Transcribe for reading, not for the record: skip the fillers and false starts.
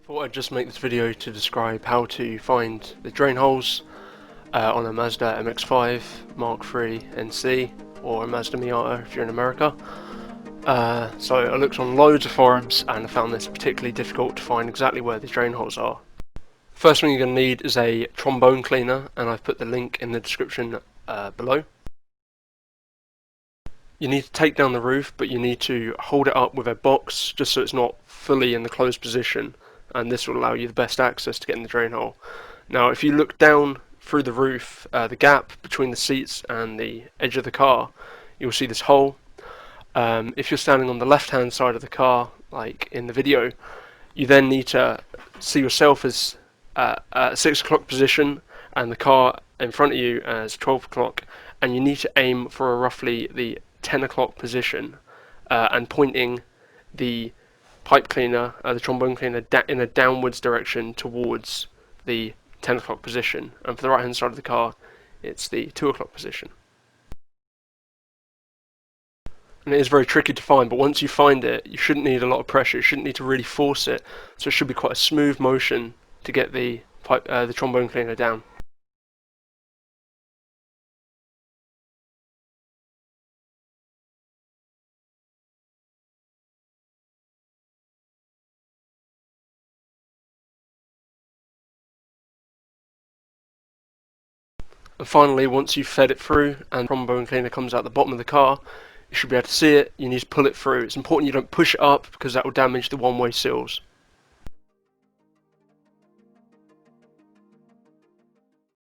Thought I'd just make this video to describe how to find the drain holes on a Mazda MX-5, Mark III NC, or a Mazda Miata if you're in America. So I looked on loads of forums and I found this particularly difficult to find exactly where the drain holes are. First thing you're going to need is a trombone cleaner, and I've put the link in the description below. You need to take down the roof, but you need to hold it up with a box just so it's not fully in the closed position, and this will allow you the best access to get in the drain hole. Now if you look down through the roof, the gap between the seats and the edge of the car, you'll see this hole. If you're standing on the left hand side of the car, like in the video, you then need to see yourself as at 6 o'clock position and the car in front of you as 12 o'clock, and you need to aim for roughly the 10 o'clock position and pointing the pipe cleaner, the trombone cleaner, in a downwards direction towards the 10 o'clock position, and for the right hand side of the car it's the 2 o'clock position. And it is very tricky to find, but once you find it, you shouldn't need a lot of pressure, you shouldn't need to really force it, so it should be quite a smooth motion to get the trombone cleaner down. And finally, once you've fed it through and the trombone cleaner comes out the bottom of the car, you should be able to see it. You need to pull it through. It's important you don't push it up because that will damage the one-way seals.